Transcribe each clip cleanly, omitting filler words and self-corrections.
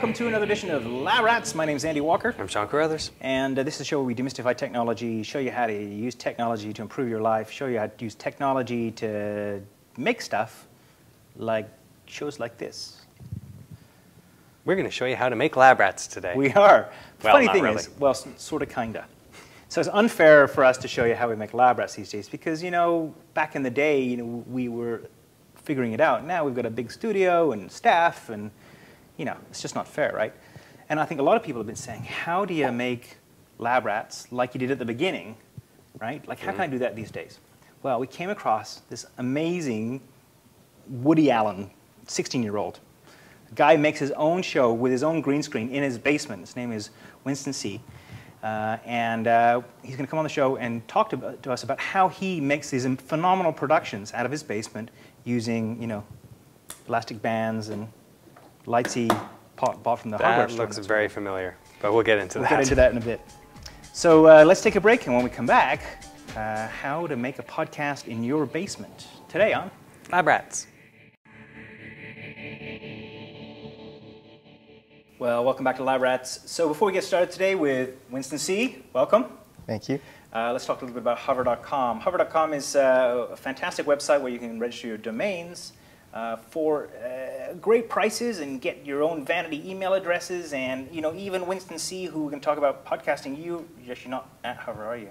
welcome to another edition of Lab Rats. My name's Andy Walker. I'm Sean Carruthers. And this is a show where we demystify technology, show you how to use technology to improve your life, show you how to use technology to make stuff like shows like this. We're going to show you how to make lab rats today. We are. The well, funny not thing really. is, well, sort of, kinda. So it's unfair for us to show you how we make lab rats these days because, you know, back in the day, you know, we were figuring it out. Now we've got a big studio and staff and, you know, it's just not fair, right? And I think a lot of people have been saying, how do you make lab rats like you did at the beginning, right? Like, how can I do that these days? Well, we came across this amazing Woody Allen, 16-year-old. The guy makes his own show with his own green screen in his basement. His name is Winston Sih. And he's going to come on the show and talk to us about how he makes these phenomenal productions out of his basement using, you know, elastic bands and lights he bought from the hardware store. That looks very familiar, but we'll get into that. We'll get into that in a bit. So let's take a break, and when we come back, how to make a podcast in your basement. Today on Lab Rats. Well, welcome back to Lab Rats. So before we get started today with Winston Sih, welcome. Thank you. Let's talk a little bit about hover.com. Hover.com is a fantastic website where you can register your domains for great prices and get your own vanity email addresses. And, you know, even Winston Sih, who can talk about podcasting, you're actually not at Hover, are you?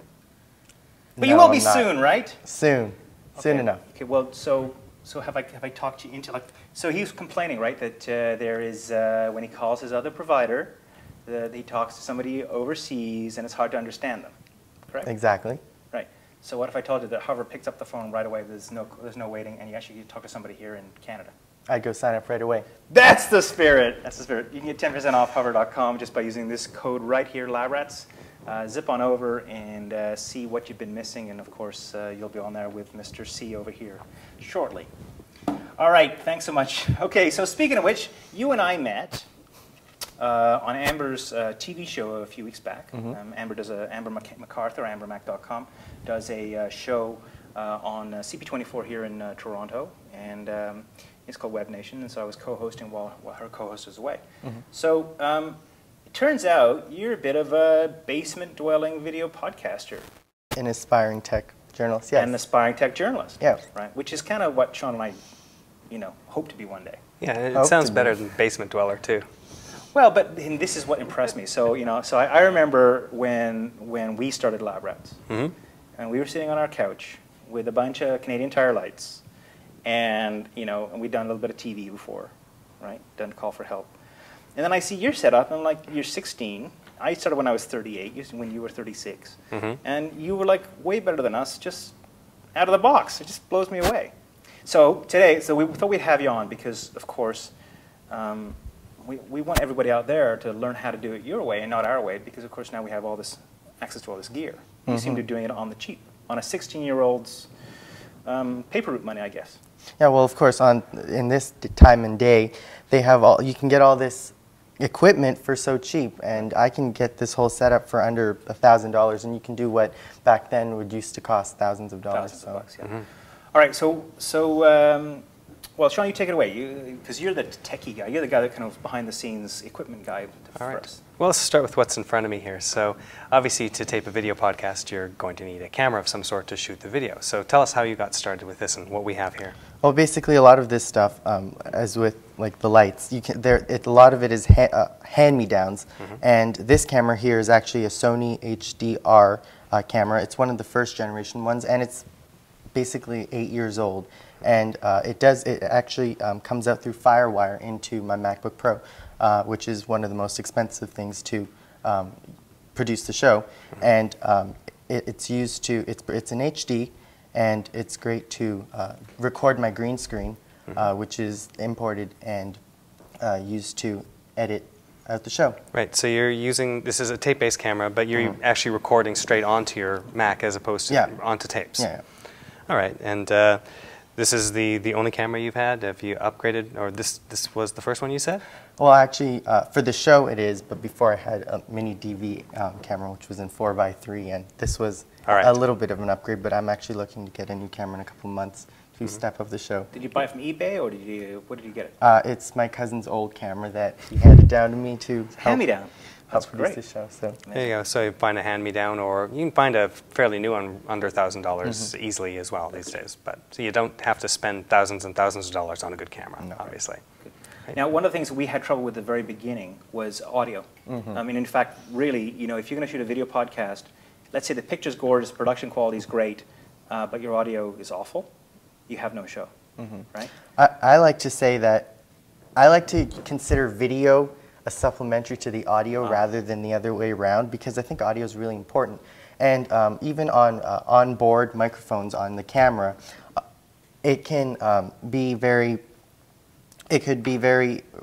But no, you will be soon, right? Soon. Soon enough. Okay, well, so have I talked you into, like, so he's complaining, right, that there is, when he calls his other provider, he talks to somebody overseas and it's hard to understand them, correct? Exactly. Right. So what if I told you that Hover picks up the phone right away, there's no waiting, and you actually get to talk to somebody here in Canada? I'd go sign up right away. That's the spirit. That's the spirit. You can get 10% off hover.com just by using this code right here, LabRats. Zip on over and see what you've been missing, and of course you'll be on there with Mr. C over here shortly. All right, thanks so much. Okay, so speaking of which, you and I met on Amber's TV show a few weeks back. Amber does Amber MacArthur, ambermac.com, does a show on CP24 here in Toronto, and it's called Web Nation, and so I was co-hosting while her co-host was away. So it turns out you're a bit of a basement-dwelling video podcaster. An aspiring tech journalist, yes. An aspiring tech journalist. Yeah. Right, which is kind of what Sean and I, you know, hope to be one day. Yeah, it sounds better than basement dweller, too. Well, but this is what impressed me. So, you know, so I remember when we started Lab Rats, and we were sitting on our couch with a bunch of Canadian Tire lights, and, you know, and we'd done a little bit of TV before, right? Done Call for Help. And then I see your setup, and I'm like, you're 16. I started when I was 38, when you were 36. And you were, like, way better than us, just out of the box. It just blows me away. So today, we thought we'd have you on because, of course, we want everybody out there to learn how to do it your way and not our way, because, of course, now we have all this access to all this gear. You seem to be doing it on the cheap, on a 16-year-old's paper route money, I guess. Yeah, well, of course, in this time and day, they have you can get all this equipment for so cheap, and I can get this whole setup for under $1,000, and you can do what back then would used to cost thousands of dollars. Thousands of bucks, yeah. All right, well, Sean, you take it away, because you're the techie guy. You're the guy that kind of behind-the-scenes equipment guy for us. Well, let's start with what's in front of me here. So, obviously, to tape a video podcast, you're going to need a camera of some sort to shoot the video. So, tell us how you got started with this and what we have here. Well, basically, a lot of this stuff, as with like the lights, a lot of it is hand-me-downs, and this camera here is actually a Sony HDR camera. It's one of the first generation ones, and it's basically 8 years old, and it actually comes out through FireWire into my MacBook Pro, which is one of the most expensive things to produce the show, and it's an HD, and it's great to record my green screen, which is imported and used to edit out the show. Right, so you're using, this is a tape-based camera, but you're actually recording straight onto your Mac as opposed to onto tapes. Yeah. All right, and this is the only camera you've had? Have you upgraded, or this was the first one you said? Well, actually, for the show it is, but before I had a mini DV camera, which was in 4x3, and this was a little bit of an upgrade, but I'm actually looking to get a new camera in a couple months to step up the show. Did you buy it from eBay, or where did you get it? It's my cousin's old camera that he handed down to me to Hand-me-down. That's help produce great. the show. So. There you go. So you find a hand-me-down, or you can find a fairly new one under $1,000 easily as well these days. But so you don't have to spend thousands and thousands of dollars on a good camera, obviously. Good. Now, one of the things we had trouble with at the very beginning was audio. I mean, in fact, really, you know, if you're going to shoot a video podcast, let's say the picture's gorgeous, production quality is great, but your audio is awful, you have no show, right? I like to say that I like to consider video a supplementary to the audio rather than the other way around, because I think audio is really important. And even on onboard microphones on the camera, it can be very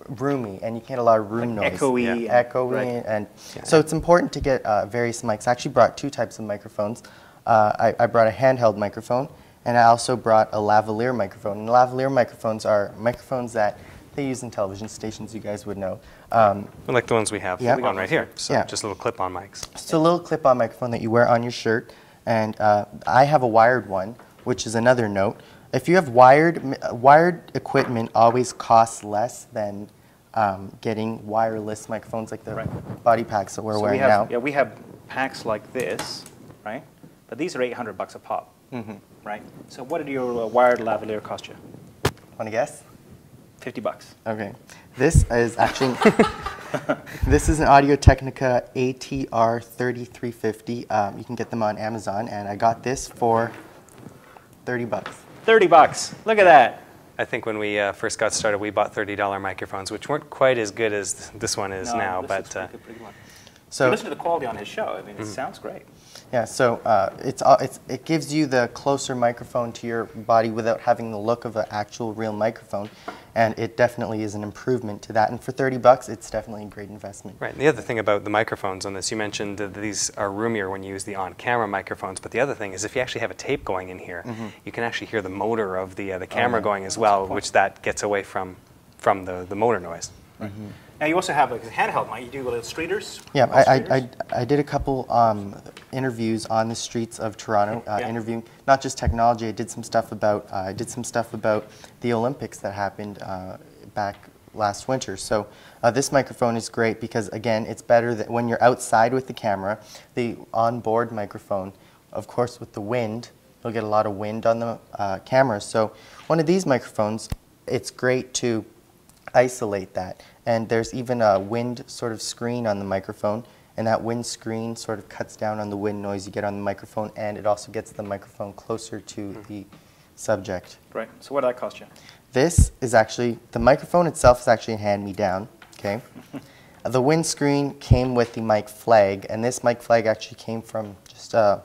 roomy, and you get a lot of room like noise. Echoey. Yeah. Echoey, and so it's important to get various mics. I actually brought two types of microphones. I brought a handheld microphone, and I also brought a lavalier microphone. And lavalier microphones are microphones that they use in television stations, you guys would know. Like the ones we have on right here. So just little clip-on mics. It's a little clip-on microphone that you wear on your shirt, and I have a wired one, which is another note. If you have wired equipment, always costs less than getting wireless microphones like the body packs that we're wearing now. Yeah, we have packs like this, right? But these are $800 a pop, right? So what did your wired lavalier cost you? Want to guess? $50. Okay. This is actually, this is an Audio-Technica ATR 3350. You can get them on Amazon, and I got this for $30. $30. Look at that. I think when we first got started, we bought $30 microphones, which weren't quite as good as this one is now. This But is pretty good one. So You listen to the quality on his show. I mean, it sounds great. yeah, so it gives you the closer microphone to your body without having the look of an actual real microphone, and it definitely is an improvement to that. And for $30, it's definitely a great investment. Right. And the other thing about the microphones on this, you mentioned that these are roomier when you use the on-camera microphones. But the other thing is, if you actually have a tape going in here, you can actually hear the motor of the camera going as well, which that gets away from the motor noise. Right. Now you also have like a handheld mic. You do little streeters. Yeah, I did a couple interviews on the streets of Toronto, interviewing not just technology. I did some stuff about the Olympics that happened back last winter. So this microphone is great because, again, it's better that when you're outside with the camera. The onboard microphone, of course, with the wind, you'll get a lot of wind on the camera. So one of these microphones, it's great to isolate that. And there's even a wind sort of screen on the microphone, and that wind screen sort of cuts down on the wind noise you get on the microphone, and it also gets the microphone closer to the subject. Right. So what did that cost you? This is actually, the microphone itself is actually a hand-me-down, okay? The windscreen came with the mic flag, and this mic flag actually came from just a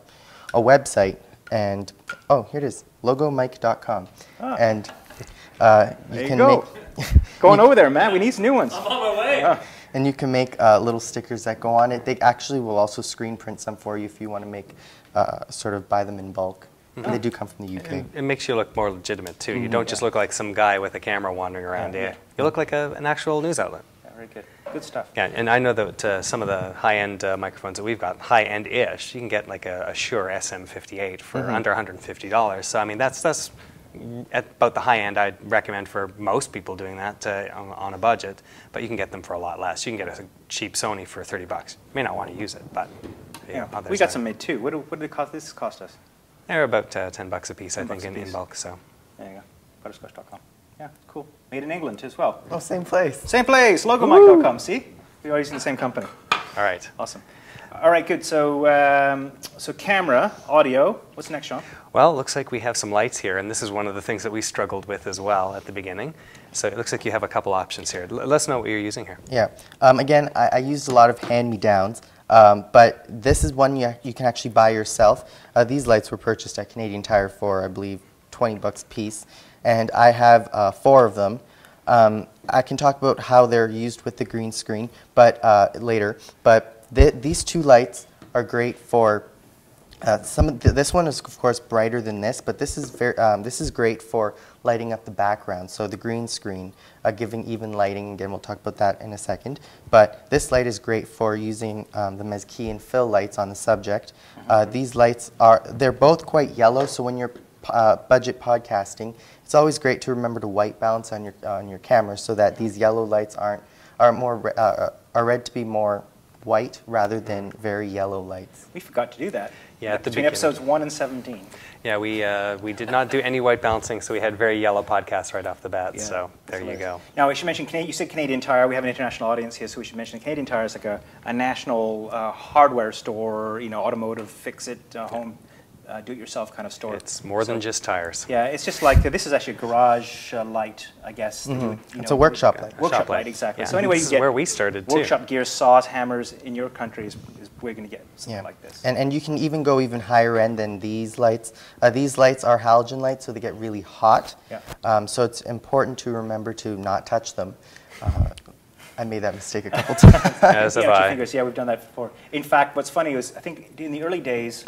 website, and, oh, here it is, logomic.com. And you can make... Going over there, Matt. We need some new ones. I'm on my way. And you can make little stickers that go on it. They actually will also screen print some for you if you want to make, sort of buy them in bulk. And they do come from the UK. It makes you look more legitimate, too. You don't just look like some guy with a camera wandering around. You look like an actual news outlet. Yeah, very good. Good stuff. Yeah, and I know that some of the high-end microphones that we've got, high-end-ish, you can get like a Shure SM58 for under $150. So, I mean, that's at about the high end. I'd recommend for most people doing that on a budget, but you can get them for a lot less. You can get a cheap Sony for $30. You may not want to use it, but we got some made too. What did this cost us? They're about $10 a piece, I think, in bulk. So there you go, butterscotch.com. Yeah, cool. Made in England as well. Oh, same place. Same place, logomic.com. See, we are using the same company. All right. Awesome. All right, good. So, so camera, audio. What's next, Sean? Well, it looks like we have some lights here, and this is one of the things that we struggled with as well at the beginning. So it looks like you have a couple options here. Let us know what you're using here. Yeah. Again, I used a lot of hand-me-downs, but this is one you can actually buy yourself. These lights were purchased at Canadian Tire for, I believe, $20 a piece, and I have 4 of them. I can talk about how they're used with the green screen, but later. But these 2 lights are great for. This one is, of course, brighter than this, but this is great for lighting up the background. So the green screen, giving even lighting. Again, we'll talk about that in a second. But this light is great for using the Mezquite and fill lights on the subject. These lights they're both quite yellow. So when you're budget podcasting, it's always great to remember to white balance on your camera so that these yellow lights are read to be more white rather than very yellow lights. We forgot to do that. Yeah, at the between beginning. episodes 1 and 17. Yeah, we did not do any white balancing, so we had very yellow podcasts right off the bat. Yeah, so there you go. Now, we should mention, you said Canadian Tire. We have an international audience here, so we should mention Canadian Tire is like a national hardware store, automotive, fix-it, home, do-it-yourself kind of store. It's more than just tires. Yeah, it's just like, this is actually a garage light, I guess. It's a workshop light. Workshop light, exactly. Yeah. So anyway, this you is get where we started, too. workshop gears, saws, hammers in your country is we're going to get something like this. And you can even go even higher end than these lights. These lights are halogen lights, so they get really hot. Yeah. So it's important to remember to not touch them. I made that mistake a couple times. As have I. Fingers. Yeah, we've done that before. In fact, what's funny was, I think in the early days,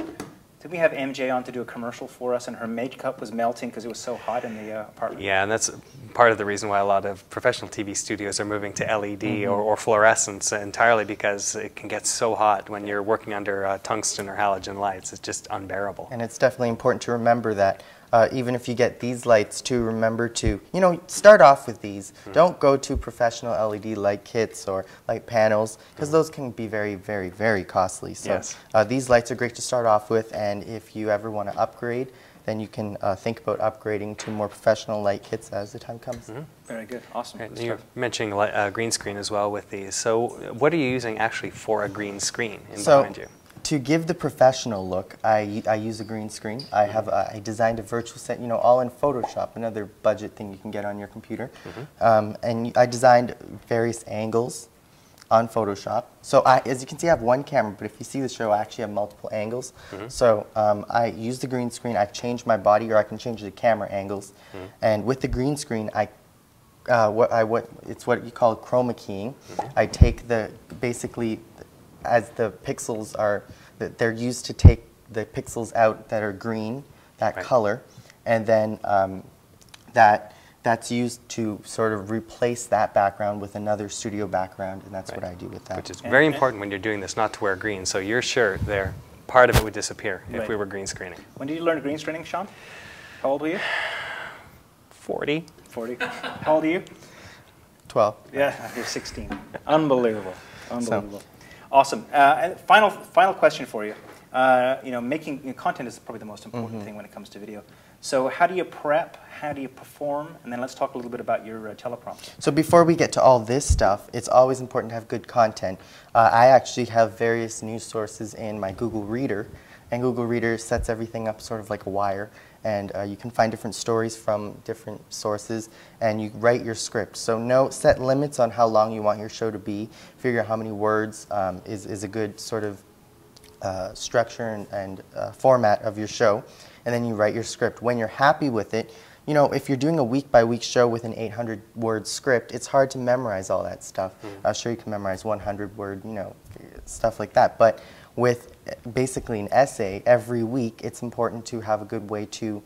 did we have MJ on to do a commercial for us, and her makeup was melting because it was so hot in the apartment? Yeah, and that's part of the reason why a lot of professional TV studios are moving to LED or fluorescence entirely, because it can get so hot when you're working under tungsten or halogen lights. It's just unbearable. And it's definitely important to remember that even if you get these lights, to remember to, start off with these. Don't go to professional LED light kits or light panels, because those can be very, very, very costly. So Yes. These lights are great to start off with, and if you ever want to upgrade, then you can think about upgrading to more professional light kits as the time comes. Very good. Awesome. And Good you're stuff. mentioning green screen as well with these. So what are you using actually for a green screen behind you? To give the professional look, I use a green screen. I designed a virtual set, all in Photoshop, another budget thing you can get on your computer. And I designed various angles on Photoshop. So as you can see, I have one camera, but if you see the show, I actually have multiple angles. So I use the green screen. I change my body, or I can change the camera angles. And with the green screen, it's what you call chroma keying. I take basically, as the pixels they're used to take the pixels out that are green, that color, and then that's used to sort of replace that background with another studio background, and that's what I do with that. Which is very important when you're doing this, not to wear green. So your shirt there, part of it would disappear if we were green screening. When did you learn green screening, Sean? How old were you? 40. 40. How old are you? 12. Yeah, you're 16. Unbelievable. Unbelievable. Awesome. And final question for you. Making content is probably the most important thing when it comes to video. So how do you prep? How do you perform? And then let's talk a little bit about your teleprompter. So before we get to all this stuff, it's always important to have good content. I actually have various news sources in my Google Reader, and Google Reader sets everything up sort of like a wire. And you can find different stories from different sources, and you write your script. So set limits on how long you want your show to be. Figure out how many words is a good sort of structure and format of your show, and then you write your script. When you're happy with it, if you're doing a week-by-week show with an 800-word script, it's hard to memorize all that stuff. Sure, you can memorize 100-word, stuff like that, but with basically an essay every week, it's important to have a good way to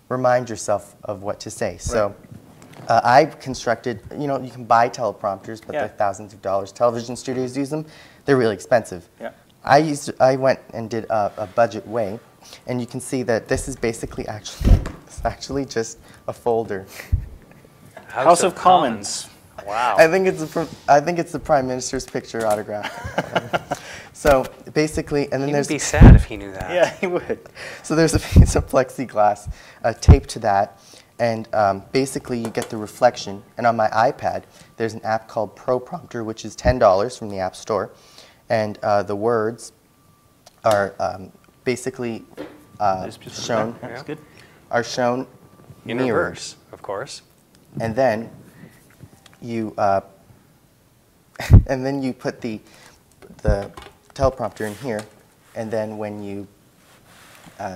remind yourself of what to say. Right. So I've constructed, you can buy teleprompters, but they're thousands of dollars. Television studios use them. They're really expensive. Yeah. I went and did a budget way, and you can see that this is basically actually just a folder. House of Commons. Wow. I think it's the Prime Minister's picture autograph. So basically, and then He'd be sad if he knew that. Yeah, he would. So there's a piece of plexiglass taped to that, and basically you get the reflection. And on my iPad, there's an app called ProPrompter, which is $10 from the App Store, and the words are basically shown. That's good. Are shown in mirrored. reverse, of course. And then you put the teleprompter in here, and then when you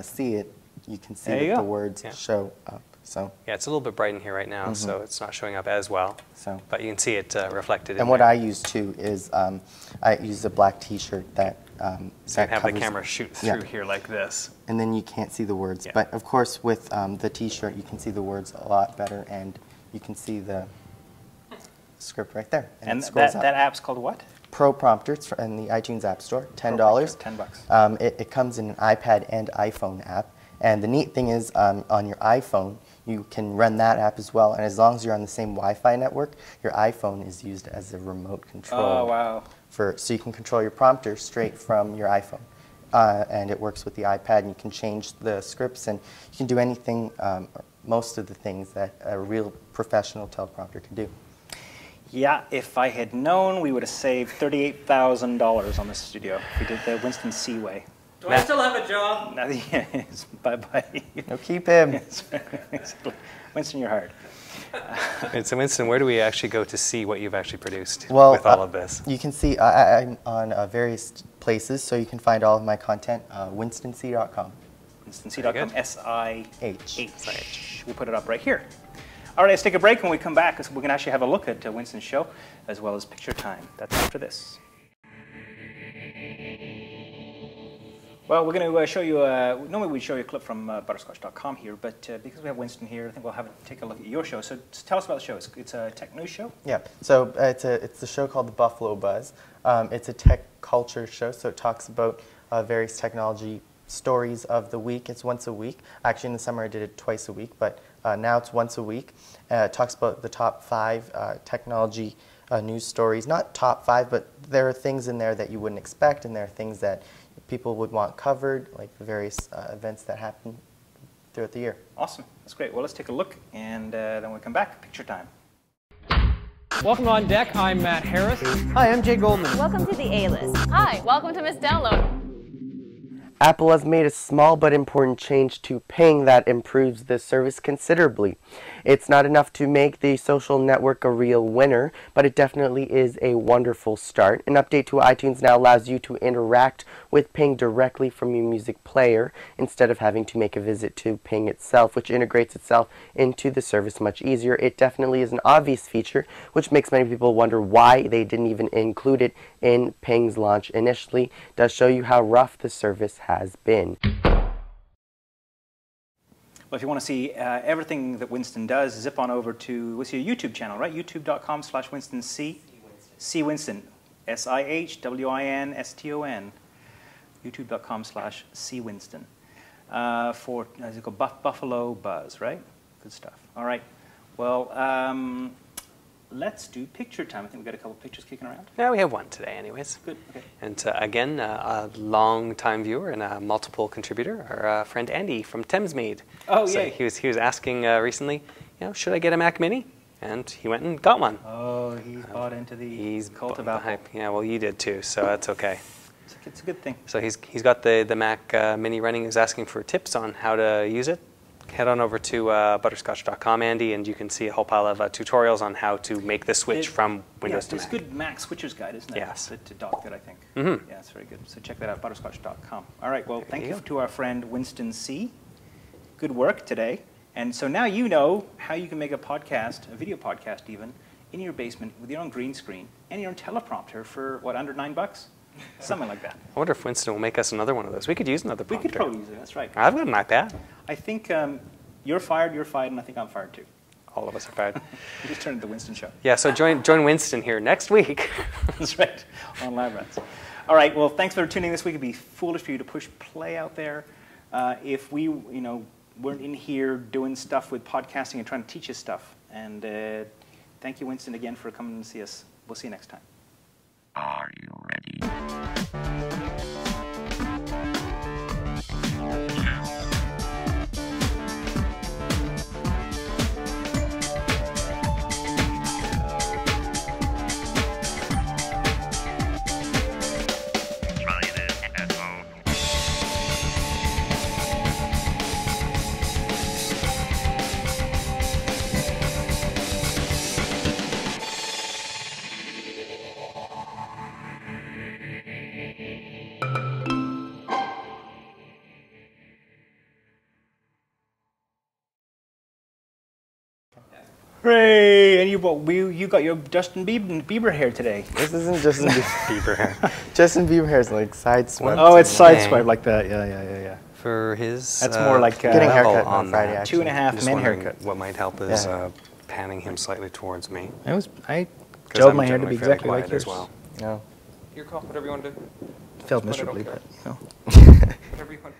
see it, you can see that the words show up. So yeah, it's a little bit bright in here right now, so it's not showing up as well. So, but you can see it reflected. And what I use too is I use a black T-shirt that so you can have the camera shoot through here like this, and then you can't see the words. But of course, with the T-shirt, you can see the words a lot better, and you can see the script right there. And that app's called what? ProPrompter. It's in the iTunes App Store. $10. $10. It comes in an iPad and iPhone app, And the neat thing is, on your iPhone, you can run that app as well. And as long as you're on the same Wi-Fi network, your iPhone is used as a remote control. Oh, wow. So you can control your prompter straight from your iPhone. And it works with the iPad, and you can change the scripts, and you can do anything, most of the things that a real professional teleprompter can do. Yeah, if I had known, we would have saved $38,000 on this studio if we did the Winston Sih way. Do I still have a job? Yes, bye-bye. No, keep him. Winston, you're hired. And so, Winston, where do we actually go to see what you've actually produced Well, with all of this? You can see I'm on various places, so you can find all of my content, winstonsih.com. WinstonSih.com, H. S-I-H. We'll put it up right here. All right, let's take a break. When we come back, we can actually have a look at Winston's show, as well as picture time. That's after this. Well, we're going to show you, normally we'd show you a clip from butterscotch.com here, but because we have Winston here, I think we'll take a look at your show. So tell us about the show. It's a tech news show? Yeah, so it's a show called The Buffalo Buzz. It's a tech culture show, so it talks about various technology stories of the week. It's once a week. Actually, in the summer I did it twice a week, but now it's once a week. It talks about the top 5 technology news stories. Not top 5, but there are things in there that you wouldn't expect, and there are things that people would want covered, like the various events that happen throughout the year. Awesome. That's great. Well, let's take a look, and then when we come back, picture time. Welcome to On Deck. I'm Matt Harris. Hi, I'm Jay Goldman. Welcome to the A-List. Hi, welcome to Miss Download. Apple has made a small but important change to Ping that improves the service considerably. It's not enough to make the social network a real winner, but it definitely is a wonderful start. An update to iTunes now allows you to interact with Ping directly from your music player instead of having to make a visit to Ping itself, which integrates itself into the service much easier. It definitely is an obvious feature, which makes many people wonder why they didn't even include it in Ping's launch initially. It does show you how rough the service has been. Well, if you want to see everything that Winston does, zip on over to, what's your YouTube channel, right? YouTube.com/Winston Sih. Sih Winston. SIHWINSTON. YouTube.com/Sih Winston. For, as it called, Buffalo Buzz, right? Good stuff. All right. Well, let's do picture time. I think we've got a couple pictures kicking around. Yeah, we have one today anyways. Good. Okay. And again, a long-time viewer and a multiple contributor, our friend Andy from Thamesmead. Oh, so yeah. He was asking recently, should I get a Mac Mini? And he went and got one. Oh, he's bought into the cult of the Apple. hype. Yeah, well, you did too, so that's okay. It's a good thing. So he's got the Mac Mini running. He's asking for tips on how to use it. Head on over to butterscotch.com, Andy, and you can see a whole pile of tutorials on how to make the switch from Windows to Mac. It's a good Mac switcher's guide, isn't it? Yes. To dock it, I think. Mm-hmm. Yeah, it's very good. So check that out, butterscotch.com. All right, well, thank you go. to our friend Winston Sih. Good work today. And so now you know how you can make a podcast, a video podcast even, in your basement with your own green screen and your own teleprompter for, what, under $9? Something like that. I wonder if Winston will make us another one of those. We could use another We prompter. could probably use it, that's right. I've got an iPad. I think you're fired, and I think I'm fired too. All of us are fired. We just turned the Winston show. Yeah, so join Winston here next week. That's right, on Lab Rats. All right, well, thanks for tuning this week. It'd be foolish for you to push play out there if we, weren't in here doing stuff with podcasting and trying to teach you stuff. And thank you, Winston, again for coming to see us. We'll see you next time. Are you ready? Try this at home. Hooray! And you got your Justin Bieber hair today. This isn't Justin Bieber hair. Justin Bieber hair is like side swept. Oh, it's Dang. sideswipe like that. Yeah. For his That's more like getting a level haircut on on Friday, that. actually. 2.5 Just men wondering haircut. what might help is Yeah. panning him slightly towards me. I 'Cause gelled I'm my hair to generally be fairly exactly like quiet yours. as well. No. Your call, whatever you want to do. Failed Just put it miserably, okay. but Whatever you want